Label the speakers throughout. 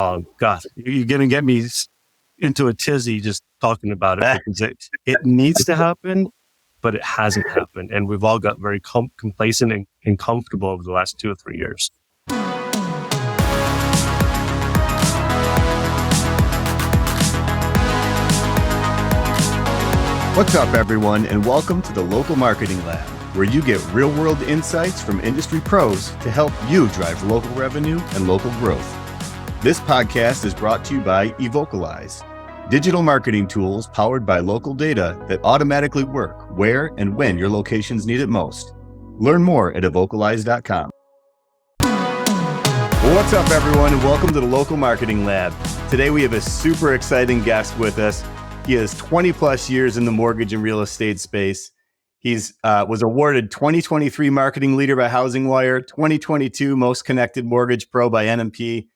Speaker 1: God, you're going to get me into a tizzy just talking about it because it needs to happen, but it hasn't happened. And we've all got very complacent and comfortable over the last 2 or 3 years.
Speaker 2: What's up, everyone, and welcome to the Local Marketing Lab, where you get real-world insights from industry pros to help you drive local revenue and local growth. This podcast is brought to you by Evocalize, digital marketing tools powered by local data that automatically work where and when your locations need it most. Learn more at evocalize.com. Well, what's up, everyone, and welcome to the Local Marketing Lab. Today, we have a super exciting guest with us. He has 20 plus years in the mortgage and real estate space. He's was awarded 2023 Marketing Leader by Housing Wire, 2022 Most Connected Mortgage Pro by NMP,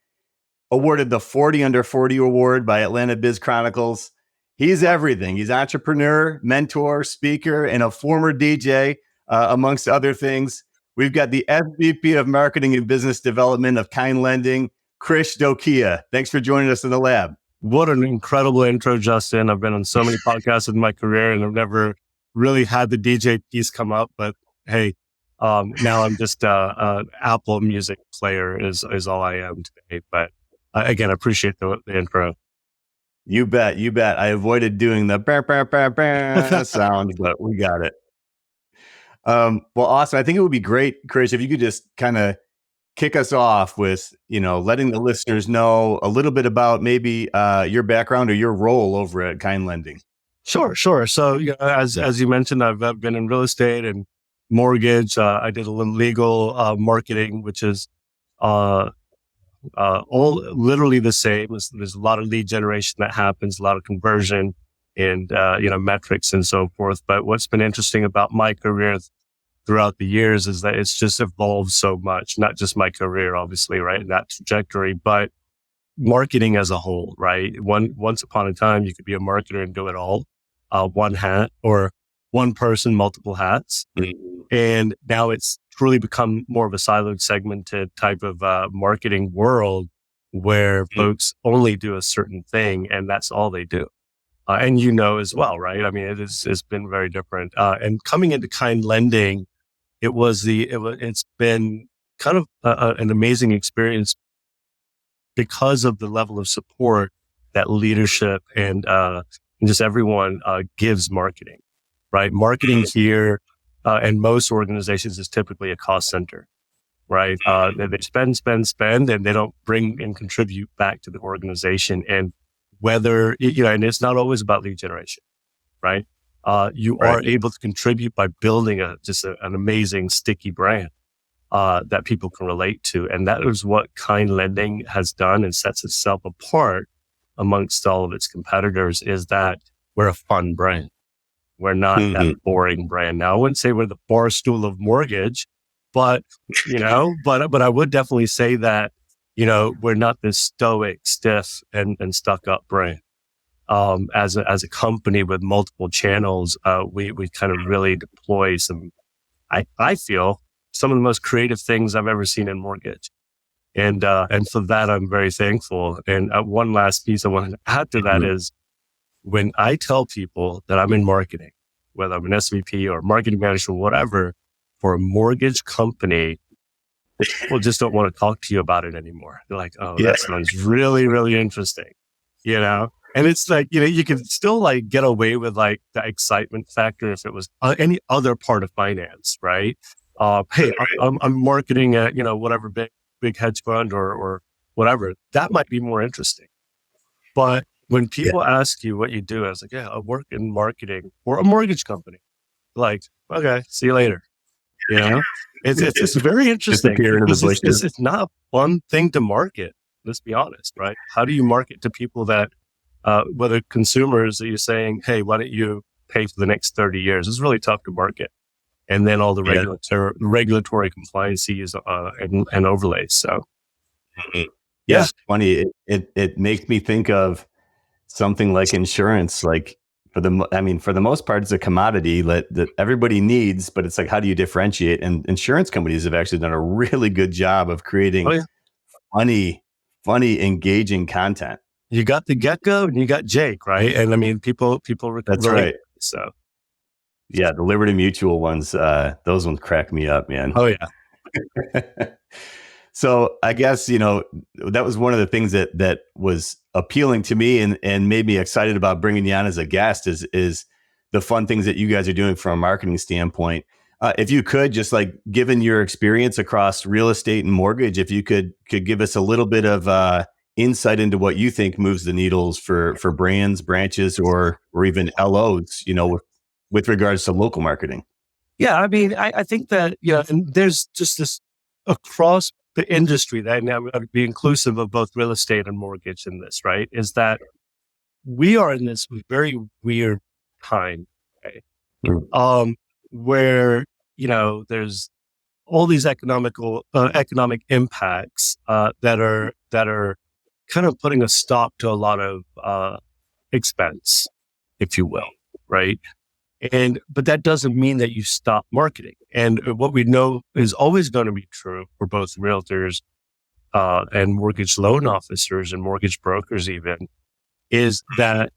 Speaker 2: awarded the 40 Under 40 Award by Atlanta Biz Chronicles. He's everything. He's entrepreneur, mentor, speaker, and a former DJ, amongst other things. We've got the SVP of Marketing and Business Development of Kind Lending, Krish Dhokia. Thanks for joining us in the lab.
Speaker 1: What an incredible intro, Justin. I've been on so many podcasts in my career and I've never really had the DJ piece come up, but hey, now I'm just Apple Music player is all I am today. But again, I appreciate the intro.
Speaker 2: You bet. I avoided doing the bah, bah, bah, bah sound, but we got it. Well, awesome. I think it would be great, Krish, if you could just kind of kick us off with, letting the listeners know a little bit about maybe your background or your role over at Kind Lending.
Speaker 1: Sure. So, as you mentioned, I've been in real estate and mortgage. I did a little legal marketing, which is all literally the same. There's a lot of lead generation that happens, a lot of conversion and, metrics and so forth. But what's been interesting about my career throughout the years is that it's just evolved so much, not just my career, obviously, right, in that trajectory, but marketing as a whole, right? Once upon a time, you could be a marketer and do it all, one hat, or one person, multiple hats. Mm-hmm. And now it's truly become more of a siloed, segmented type of marketing world where folks only do a certain thing and that's all they do. And as well, right? I mean, it's been very different. And coming into Kind Lending, it's been kind of an amazing experience because of the level of support that leadership and just everyone gives marketing, right? Marketing here and most organizations is typically a cost center, right? They spend, and they don't bring and contribute back to the organization. And whether, and it's not always about lead generation, right? You are able to contribute by building an amazing sticky brand that people can relate to. And that is what Kind Lending has done and sets itself apart amongst all of its competitors, is that we're a fun brand. We're not that boring brand. Now, I wouldn't say we're the bar stool of mortgage, but, but I would definitely say that, we're not this stoic, stiff and stuck up brand. As a company with multiple channels, we kind of really deploy I feel some of the most creative things I've ever seen in mortgage. And for that, I'm very thankful. And one last piece I wanted to add to that is when I tell people that I'm in marketing, whether I'm an SVP or marketing manager, whatever, for a mortgage company, people just don't want to talk to you about it anymore. They're like, oh, that sounds really, really interesting, And it's like, you can still like get away with like the excitement factor if it was any other part of finance, right? Hey, I'm marketing at, whatever big hedge fund or whatever. That might be more interesting. But when people ask you what you do, I was like, I work in marketing for a mortgage company. Like, okay, see you later. It's very interesting. It's not a fun thing to market. Let's be honest, right? How do you market to people that, whether consumers that you're saying, hey, why don't you pay for the next 30 years? It's really tough to market. And then all the regulatory compliances and overlays. So,
Speaker 2: it's funny. It makes me think of something like insurance. Like for the most part, it's a commodity that everybody needs, but it's like, how do you differentiate? And insurance companies have actually done a really good job of creating funny funny, engaging content.
Speaker 1: You got the Gecko and you got Jake, right? And I mean, people
Speaker 2: That's
Speaker 1: relate.
Speaker 2: right.
Speaker 1: So
Speaker 2: Yeah, the Liberty Mutual ones, those ones crack me up, man.
Speaker 1: oh yeah.
Speaker 2: So I guess, that was one of the things that was appealing to me and made me excited about bringing you on as a guest is the fun things that you guys are doing from a marketing standpoint. If you could, just like given your experience across real estate and mortgage, if you could give us a little bit of insight into what you think moves the needles for brands, branches, or even LOs, with regards to local marketing.
Speaker 1: Yeah, I mean, I think that, and there's just this across the industry that now would be inclusive of both real estate and mortgage in this, right? Is that we are in this very weird time, okay? Where, there's all these economic impacts that are kind of putting a stop to a lot of expense, if you will, right? But that doesn't mean that you stop marketing. And what we know is always going to be true for both realtors and mortgage loan officers and mortgage brokers even is that,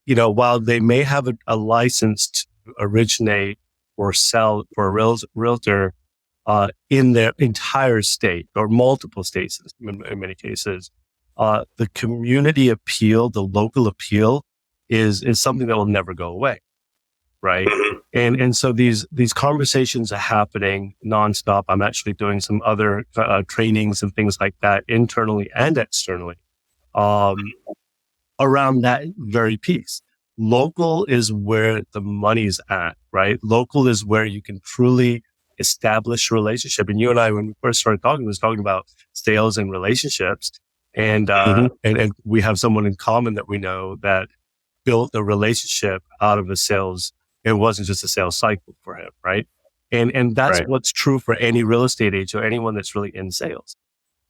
Speaker 1: while they may have a license to originate or sell for a realtor in their entire state or multiple states in many cases, the community appeal, the local appeal is something that will never go away. Right. And so these conversations are happening nonstop. I'm actually doing some other trainings and things like that internally and externally around that very piece. Local is where the money's at, right? Local is where you can truly establish a relationship. And you and I, when we first started talking, was talking about sales and relationships. And we have someone in common that we know that built a relationship out of a sales. It wasn't just a sales cycle for him, right? And that's
Speaker 2: right.
Speaker 1: What's true for any real estate agent or anyone that's really in sales,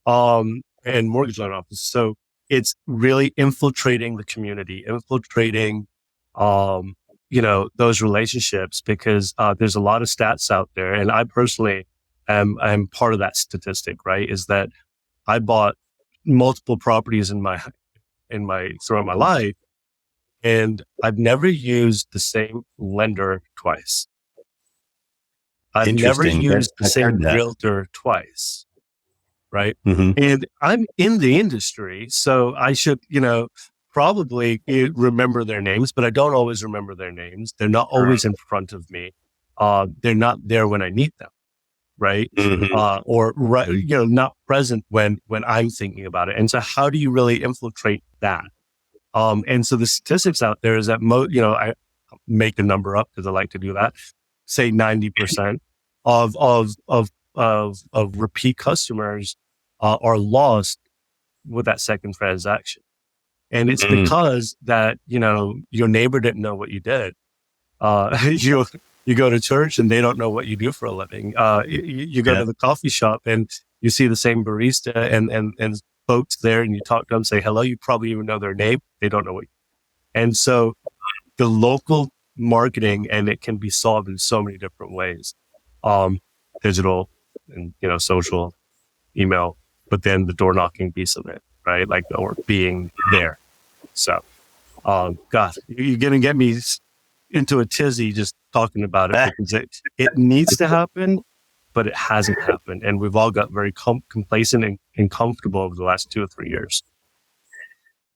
Speaker 1: and mortgage loan officers. So it's really infiltrating the community, infiltrating, those relationships because there's a lot of stats out there, and I personally am part of that statistic. Right, is that I bought multiple properties throughout my life. And I've never used the same lender twice. I've never used the same realtor twice. Right.
Speaker 2: Mm-hmm.
Speaker 1: And I'm in the industry, so I should, probably remember their names, but I don't always remember their names. They're not always in front of me. They're not there when I need them. Right.
Speaker 2: Mm-hmm.
Speaker 1: Or not present when I'm thinking about it. And so how do you really infiltrate that? And so the statistics out there is that I make a number up because I like to do that. Say 90% of repeat customers are lost with that second transaction, and it's because that your neighbor didn't know what you did. You go to church and they don't know what you do for a living. You go to the coffee shop and you see the same barista and folks there, and you talk to them, say hello. You probably even know their name. They don't know what. And so the local marketing, and it can be solved in so many different ways, digital and social, email, but then the door knocking piece of it, right? Like or being there. So, God, you're gonna get me into a tizzy just talking about it because it needs to happen. But it hasn't happened. And we've all got very complacent and comfortable over the last 2 or 3 years.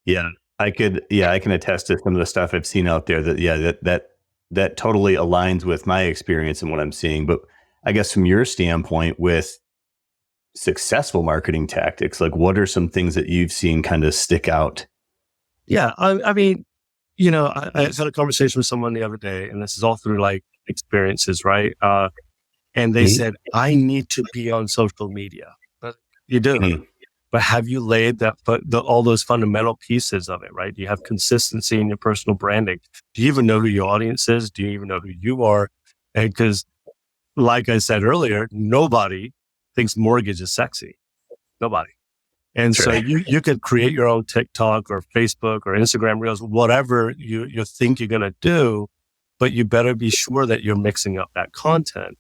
Speaker 2: Yeah, I can attest to some of the stuff I've seen out there that totally aligns with my experience and what I'm seeing. But I guess from your standpoint with successful marketing tactics, like what are some things that you've seen kind of stick out?
Speaker 1: Yeah, I mean, I had a conversation with someone the other day, and this is all through like experiences, right? And they said, I need to be on social media. But you do. But have you laid all those fundamental pieces of it, right? Do you have consistency in your personal branding? Do you even know who your audience is? Do you even know who you are? And because, like I said earlier, nobody thinks mortgage is sexy. Nobody. And so you could create your own TikTok or Facebook or Instagram Reels, whatever you think you're going to do, but you better be sure that you're mixing up that content.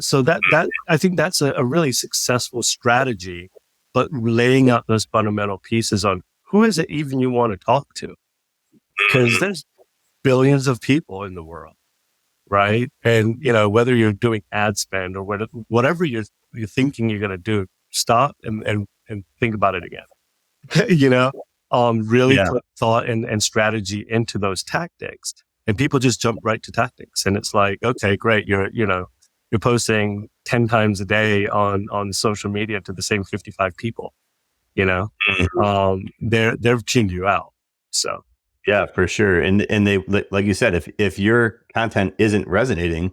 Speaker 1: So that I think that's a really successful strategy but laying out those fundamental pieces on who is it even you want to talk to? Because there's billions of people in the world, right? And, whether you're doing ad spend or whatever you're thinking you're going to do, stop and think about it again. Really put thought and strategy into those tactics. And people just jump right to tactics. And it's like, okay, great. You're posting 10 times a day on social media to the same 55 people, they've tuned you out. So.
Speaker 2: Yeah, for sure. And they, like you said, if your content isn't resonating,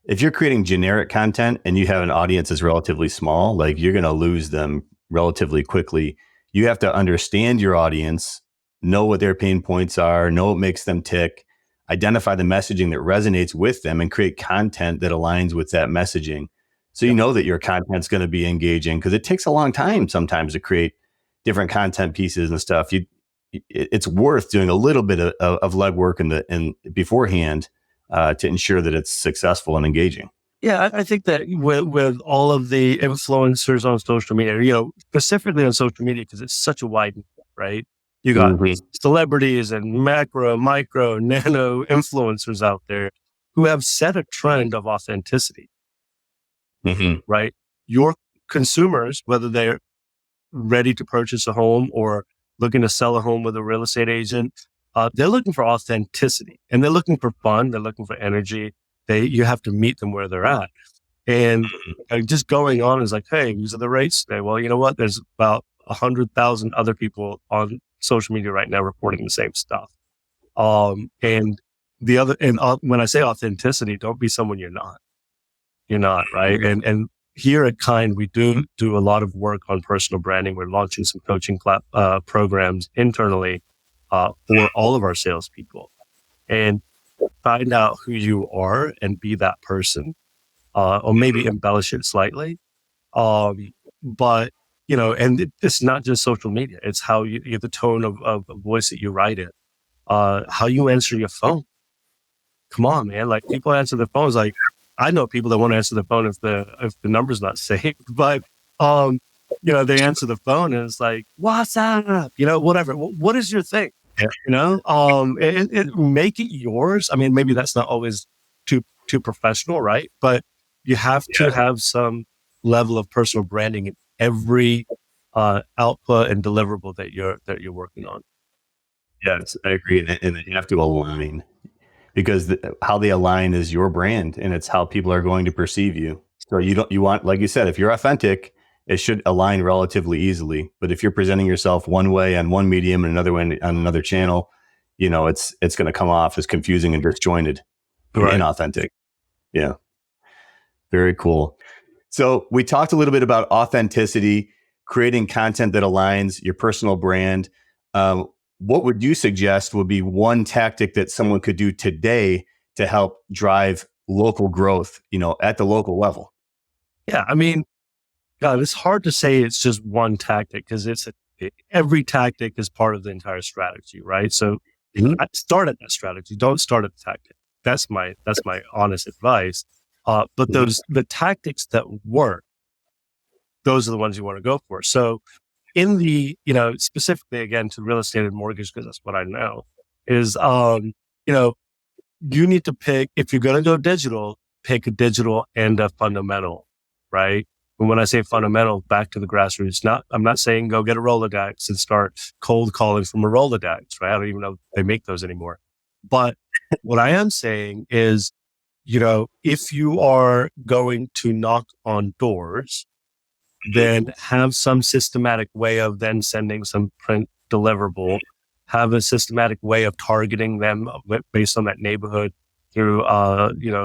Speaker 2: if you're creating generic content and you have an audience that's relatively small, like you're going to lose them relatively quickly. You have to understand your audience, know what their pain points are, know what makes them tick, identify the messaging that resonates with them, and create content that aligns with that messaging. So you know that your content's going to be engaging, because it takes a long time sometimes to create different content pieces and stuff. It's worth doing a little bit of legwork in beforehand to ensure that it's successful and engaging.
Speaker 1: Yeah, I think that with all of the influencers on social media, specifically on social media, because it's such a wide, right? You got celebrities and macro, micro, nano influencers out there who have set a trend of authenticity, right? Your consumers, whether they're ready to purchase a home or looking to sell a home with a real estate agent, they're looking for authenticity, and they're looking for fun. They're looking for energy. You have to meet them where they're at. And just going on is like, hey, these are the rates today. Well, you know what? There's about 100,000 other people on social media right now reporting the same stuff. And when I say authenticity, don't be someone you're not. You're not, right? And here at Kind, we do a lot of work on personal branding. We're launching some coaching programs internally for all of our salespeople, and find out who you are and be that person, or maybe embellish it slightly. But and it's not just social media; it's how you the tone of voice that you write it, how you answer your phone. Come on, man! Like, people answer their phones like. I know people that won't answer the phone if the number's not saved, but they answer the phone and it's like, "What's up?" Whatever. What is your thing? Make it yours. I mean, maybe that's not always too professional, right? But you have to have some level of personal branding in every output and deliverable that you're working on.
Speaker 2: Yes, I agree, and you have to align. Because how they align is your brand, and it's how people are going to perceive you. So you want, like you said, if you're authentic, it should align relatively easily. But if you're presenting yourself one way on one medium and another way on another channel, it's going to come off as confusing and disjointed, and inauthentic. Yeah. Very cool. So we talked a little bit about authenticity, creating content that aligns your personal brand. What would you suggest would be one tactic that someone could do today to help drive local growth, at the local level?
Speaker 1: Yeah, I mean, God, it's hard to say it's just one tactic, because every tactic is part of the entire strategy, right? So start at that strategy. Don't start at the tactic. That's my honest advice. But the tactics that work, those are the ones you want to go for. So in the, specifically again to real estate and mortgage, because that's what I know, is, you need to pick, if you're going to go digital, pick a digital and a fundamental, right? And when I say fundamental, back to the grassroots, I'm not saying go get a Rolodex and start cold calling from a Rolodex, right? I don't even know if they make those anymore. But what I am saying is, if you are going to knock on doors, then have some systematic way of then sending some print deliverable, have a systematic way of targeting them based on that neighborhood through,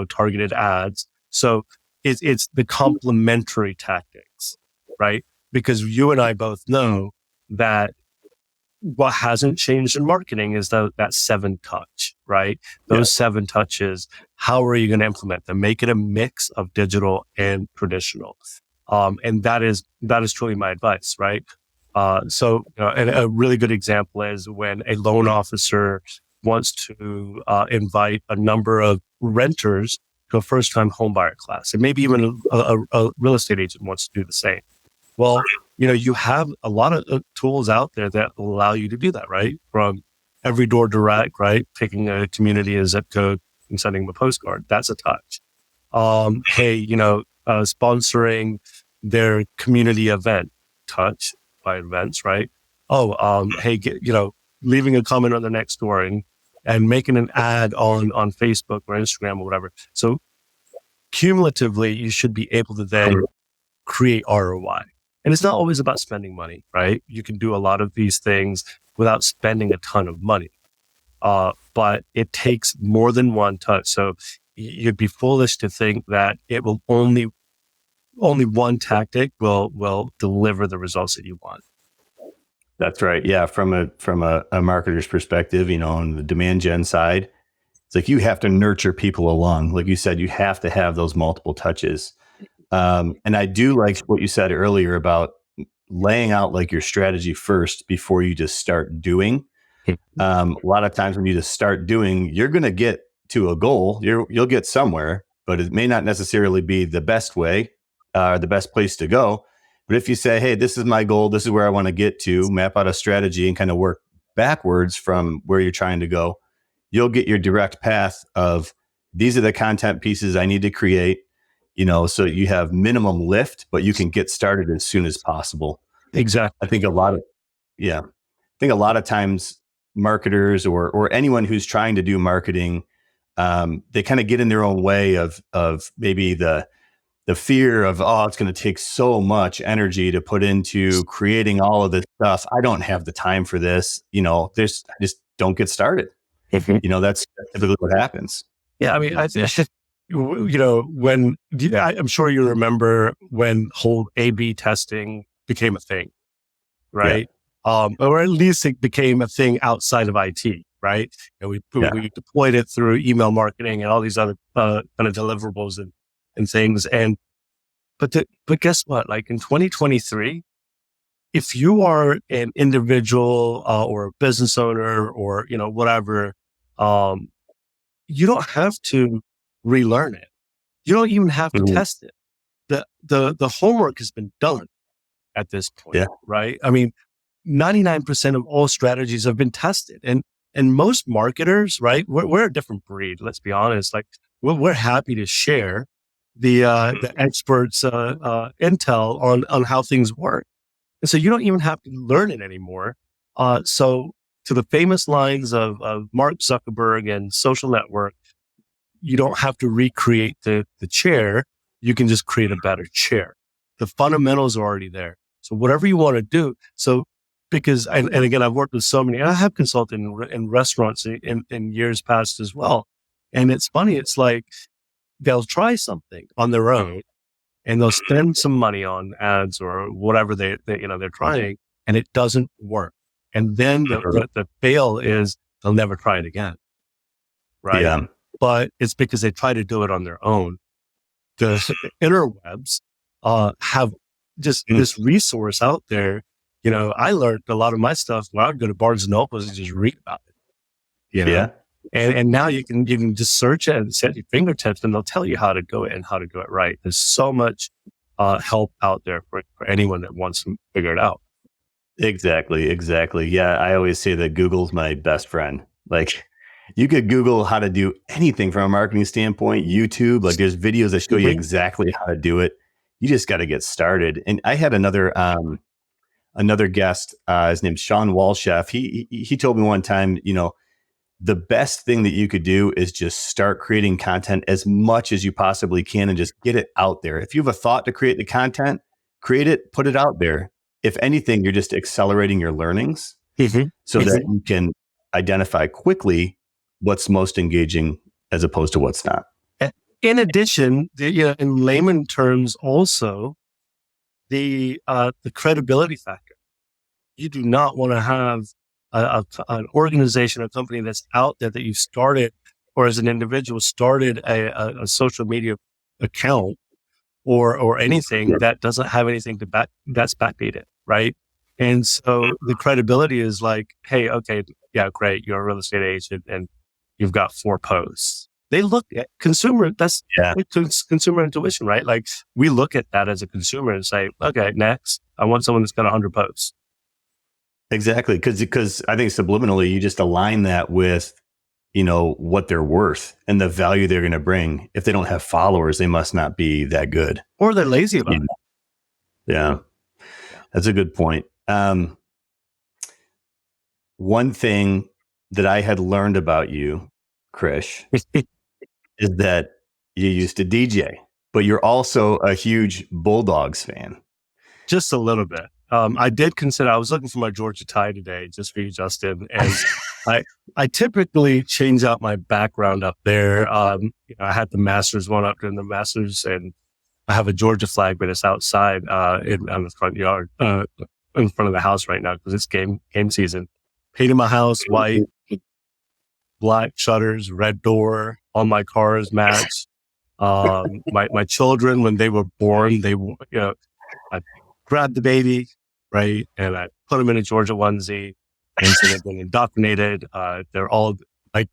Speaker 1: targeted ads. So it's the complementary tactics, right? Because you and I both know that what hasn't changed in marketing is that 7 touch, right? Those 7 touches, how are you going to implement them? Make it a mix of digital and traditional. And that is truly my advice, right? So and a really good example is when a loan officer wants to invite a number of renters to a first-time homebuyer class, and maybe even a real estate agent wants to do the same. Well, you have a lot of tools out there that will allow you to do that, right? From every door direct, right? Picking a community, a zip code and sending them a postcard. That's a touch. Hey, sponsoring their community event, touch by events, right? Oh, hey, leaving a comment on the next door and making an ad on Facebook or Instagram or whatever. So cumulatively, you should be able to then create ROI. And it's not always about spending money, right? You can do a lot of these things without spending a ton of money. But it takes more than one touch. So you'd be foolish to think that it will only one tactic will deliver the results that you want.
Speaker 2: That's right. Yeah. From a marketer's perspective, on the demand gen side, it's like you have to nurture people along. Like you said, you have to have those multiple touches. And I do like what you said earlier about laying out like your strategy first before you just start doing. A lot of times when you just start doing, you're going to get to a goal. You'll get somewhere, but it may not necessarily be the best way, the best place to go. But if you say, hey, this is my goal, this is where I want to get to, map out a strategy and kind of work backwards from where you're trying to go, you'll get your direct path of these are the content pieces I need to create, so you have minimum lift, but you can get started as soon as possible.
Speaker 1: Exactly.
Speaker 2: I think a lot of times marketers or anyone who's trying to do marketing, they kind of get in their own way of maybe the fear of, it's going to take so much energy to put into creating all of this stuff. I don't have the time for this. I just don't get started. That's typically what happens.
Speaker 1: Yeah. I mean, I'm sure you remember when whole A/B testing became a thing, right? Yeah. Or at least it became a thing outside of IT, right? And we deployed it through email marketing and all these other kind of deliverables and things. But guess what? Like in 2023, if you are an individual or a business owner or whatever, you don't have to relearn it. You don't even have to test it. The homework has been done at this point, right? I mean, 99% of all strategies have been tested, and most marketers, right? We're a different breed. Let's be honest. Like we're happy to share the experts' intel on how things work, and so you don't even have to learn it anymore. So to the famous lines of Mark Zuckerberg and Social Network, you don't have to recreate the chair. You can just create a better chair. The fundamentals are already there. So whatever you want to do. So because, and again, I've worked with so many, I have consulted in restaurants in years past as well. And it's funny. It's like they'll try something on their own and they'll spend some money on ads or whatever they're trying, and it doesn't work. And then the fail is they'll never try it again. Right.
Speaker 2: Yeah.
Speaker 1: But it's because they try to do it on their own. The interwebs have just this resource out there. I learned a lot of my stuff when I would go to Barnes and Noble and just read about it.
Speaker 2: Yeah.
Speaker 1: And now you can just search it and set your fingertips and they'll tell you how to do it and how to do it right. There's so much help out there for anyone that wants to figure it out.
Speaker 2: Exactly. Yeah. I always say that Google's my best friend. Like you could Google how to do anything from a marketing standpoint, YouTube, like there's videos that show you exactly how to do it. You just got to get started. And I had another guest, his name's Sean Walchef. He told me one time, the best thing that you could do is just start creating content as much as you possibly can and just get it out there. If you have a thought to create the content, create it, put it out there. If anything, you're just accelerating your learnings so that you can identify quickly what's most engaging as opposed to what's not.
Speaker 1: In addition, in layman terms, also the credibility factor. You do not want to have an organization, a company that's out there that you started, or as an individual started a social media account or anything that doesn't have anything that's backdated, right? And so the credibility is like, hey, okay, yeah, great, you're a real estate agent and you've got 4 posts. they look at consumer. That's
Speaker 2: Yeah,
Speaker 1: consumer intuition, right? Like we look at that as a consumer and say, okay, next, I want someone that's got 100 posts.
Speaker 2: exactly. Because I think subliminally you just align that with what they're worth and the value they're going to bring. If they don't have followers, they must not be that good.
Speaker 1: Or they're lazy about it.
Speaker 2: Yeah, that's a good point. One thing that I had learned about you, Krish, is that you used to DJ, but you're also a huge Bulldogs fan.
Speaker 1: Just a little bit. I did consider, I was looking for my Georgia tie today just for you, Justin. And I typically change out my background up there. I had the Masters one up during the Masters, and I have a Georgia flag, but it's outside, on the front yard, in front of the house right now because it's game season. Painted my house white, black shutters, red door. All my cars match. My children, when they were born, I grabbed the baby, right, and I put them in a Georgia onesie, and so they've been indoctrinated. They're all like,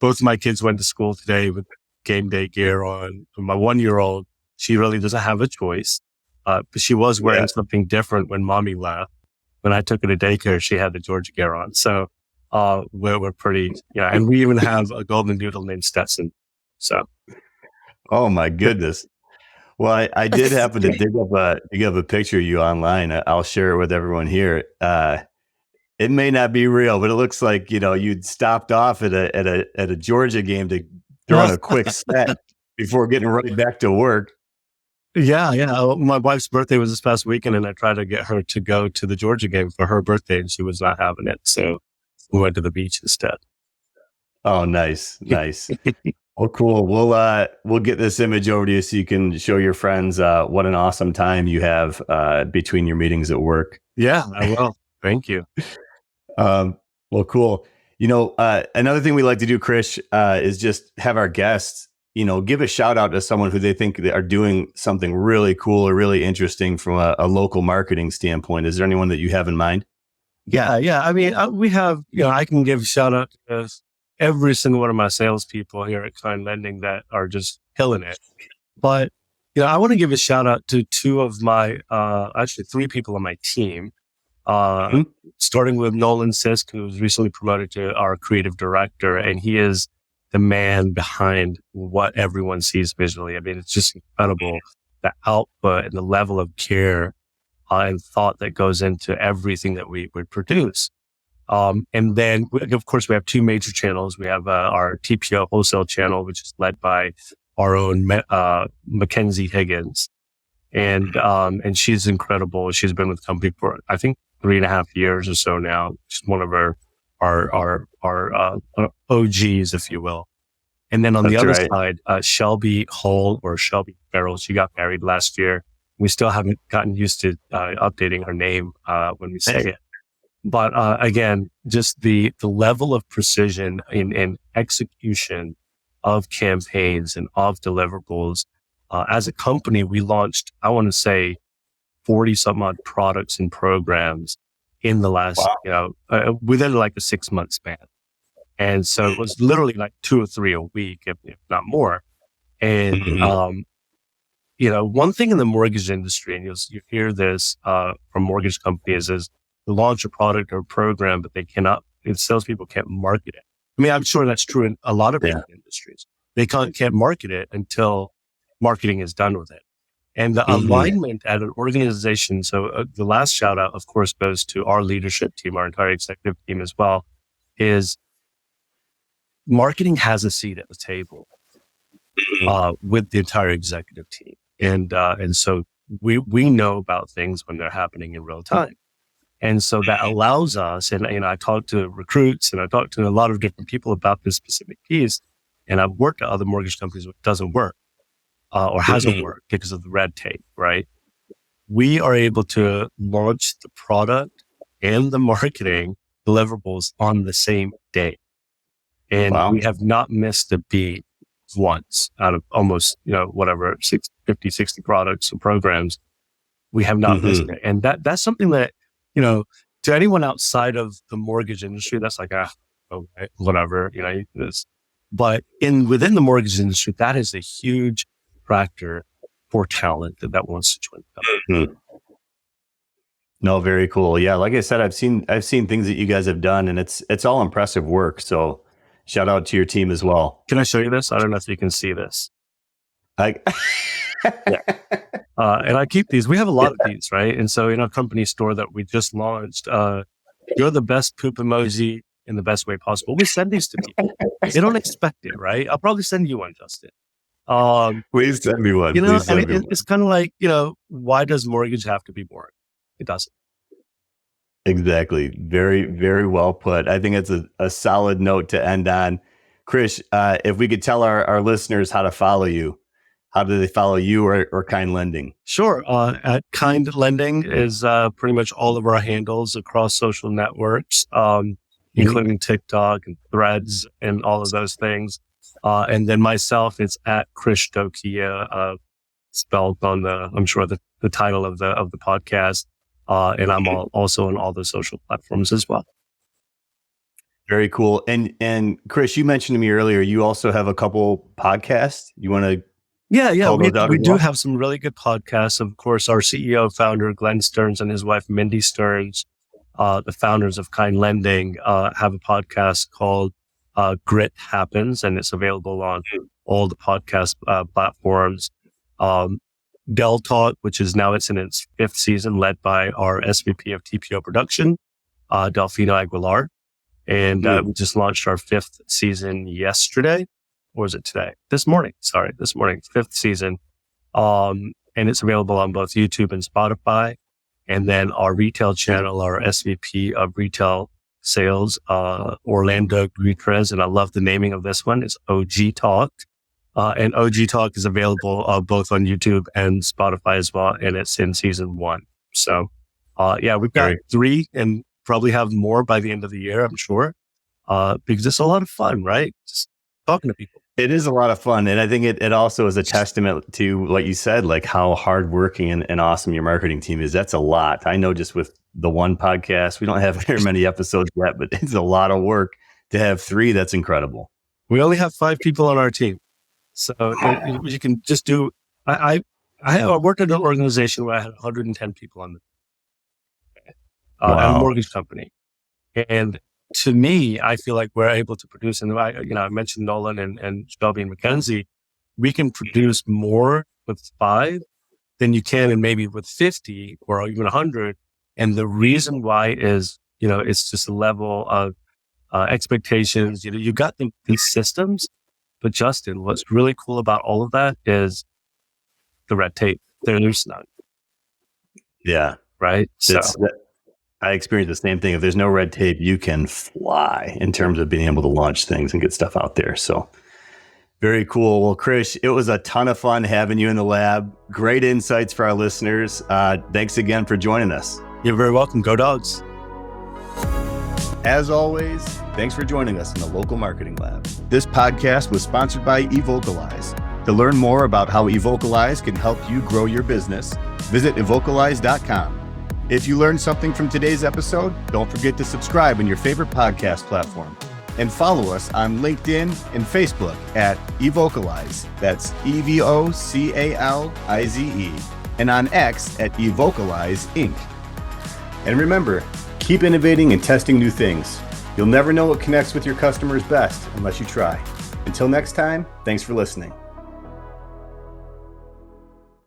Speaker 1: both of my kids went to school today with game day gear on. My 1-year-old, she really doesn't have a choice, but she was wearing something different when mommy left. When I took her to daycare, she had the Georgia gear on. So we're pretty, and we even have a golden doodle named Stetson. So,
Speaker 2: oh my goodness. Well, I did happen to dig up a picture of you online. I'll share it with everyone here. It may not be real, but it looks like you'd stopped off at a Georgia game to throw on a quick set before getting right back to work.
Speaker 1: Yeah. My wife's birthday was this past weekend, and I tried to get her to go to the Georgia game for her birthday, and she was not having it. So we went to the beach instead.
Speaker 2: Oh, nice. Well, cool. We'll get this image over to you so you can show your friends what an awesome time you have between your meetings at work.
Speaker 1: Yeah, I will. Thank you.
Speaker 2: Well, cool. Another thing we like to do, Krish, is just have our guests, give a shout out to someone who they think they are doing something really cool or really interesting from a local marketing standpoint. Is there anyone that you have in mind?
Speaker 1: Yeah. I mean, we have, I can give a shout out to every single one of my salespeople here at Kind Lending that are just killing it. But, I want to give a shout out to two of my, actually 3 people on my team, starting with Nolan Sisk, who was recently promoted to our creative director. And he is the man behind what everyone sees visually. I mean, it's just incredible, the output and the level of care and thought that goes into everything that we produce. And then, of course, we have 2 major channels. We have our TPO wholesale channel, which is led by our own Mackenzie Higgins, and she's incredible. She's been with the company for, I think, 3.5 years or so now. She's one of our OGs, if you will. And then on the other side, Shelby Hull, or Shelby Farrell, she got married last year. We still haven't gotten used to updating her name when we say it. But again, just the level of precision in execution of campaigns and of deliverables. As a company, we launched, I want to say, 40 some odd products and programs in the last, within like a 6-month span. And so it was literally like 2 or 3 a week, if not more. And, one thing in the mortgage industry, and you hear this from mortgage companies, is to launch a product or a program, but salespeople can't market it. I mean, I'm sure that's true in a lot of different industries. They can't market it until marketing is done with it. And the alignment at an organization. So the last shout out, of course, goes to our leadership team, our entire executive team as well, is marketing has a seat at the table with the entire executive team. And so we know about things when they're happening in real time. And so that allows us, and I talk to recruits and I talk to a lot of different people about this specific piece. And I've worked at other mortgage companies where it doesn't work or hasn't worked because of the red tape, right? We are able to launch the product and the marketing deliverables on the same day. And we have not missed a beat once out of almost, 50, 60 products and programs. We have not missed it. And that's something that, to anyone outside of the mortgage industry, that's like, whatever, But within the mortgage industry, that is a huge factor for talent that wants to join the company.
Speaker 2: Mm-hmm. No, very cool. Yeah, like I said, I've seen things that you guys have done, and it's all impressive work. So shout out to your team as well.
Speaker 1: Can I show you this? I don't know if you can see this.
Speaker 2: Yeah.
Speaker 1: And I keep these. We have a lot of these, right? And so in our company store that we just launched, you're the best poop emoji in the best way possible. We send these to people. They don't expect it, right? I'll probably send you one, Justin.
Speaker 2: Please send me one.
Speaker 1: It's kind of like, why does mortgage have to be boring? It doesn't.
Speaker 2: Exactly. Very, very well put. I think it's a solid note to end on. Krish, if we could tell our listeners how to follow you, how do they follow you or Kind Lending?
Speaker 1: Sure. At Kind Lending is pretty much all of our handles across social networks, including TikTok and Threads and all of those things. And then myself, it's at Krish Dhokia, spelled on I'm sure the title of the podcast. And I'm also on all the social platforms as well.
Speaker 2: Very cool. And Krish, you mentioned to me earlier, you also have a couple podcasts. You want to?
Speaker 1: Yeah. We do have some really good podcasts. Of course, our CEO, founder, Glenn Stearns, and his wife, Mindy Stearns, the founders of Kind Lending, have a podcast called Grit Happens, and it's available on all the podcast platforms. Del Talk, which is now it's in its 5th season, led by our SVP of TPO production, Delfino Aguilar. And we just launched our 5th season yesterday. Or was it today? This morning, 5th season. And it's available on both YouTube and Spotify. And then our retail channel, our SVP of retail sales, Orlando Gutierrez, and I love the naming of this one, it's OG Talk. And OG Talk is available both on YouTube and Spotify as well. And it's in season 1. So, we've got 3 and probably have more by the end of the year, I'm sure. Because it's a lot of fun, right? Just talking to people.
Speaker 2: It is a lot of fun. And I think it also is a testament to what you said, like how hardworking and awesome your marketing team is. That's a lot. I know just with the one podcast, we don't have very many episodes yet, but it's a lot of work to have 3. That's incredible.
Speaker 1: We only have 5 people on our team. So you can just do, I worked at an organization where I had 110 people on at a mortgage company. And to me, I feel like we're able to produce, and I mentioned Nolan and Shelby and Mackenzie, we can produce more with 5 than you can and maybe with 50 or even 100. And the reason why is, it's just a level of expectations. You got these systems, but Justin, what's really cool about all of that is the red tape. There's none.
Speaker 2: Yeah.
Speaker 1: Right.
Speaker 2: I experienced the same thing. If there's no red tape, you can fly in terms of being able to launch things and get stuff out there. So very cool. Well, Krish, it was a ton of fun having you in the lab. Great insights for our listeners. Thanks again for joining us.
Speaker 1: You're very welcome. Go Dogs.
Speaker 2: As always, thanks for joining us in the Local Marketing Lab. This podcast was sponsored by Evocalize. To learn more about how Evocalize can help you grow your business, visit evocalize.com. If you learned something from today's episode, don't forget to subscribe on your favorite podcast platform. And follow us on LinkedIn and Facebook at Evocalize. That's EVOCALIZE. And on X at Evocalize Inc. And remember, keep innovating and testing new things. You'll never know what connects with your customers best unless you try. Until next time, thanks for listening.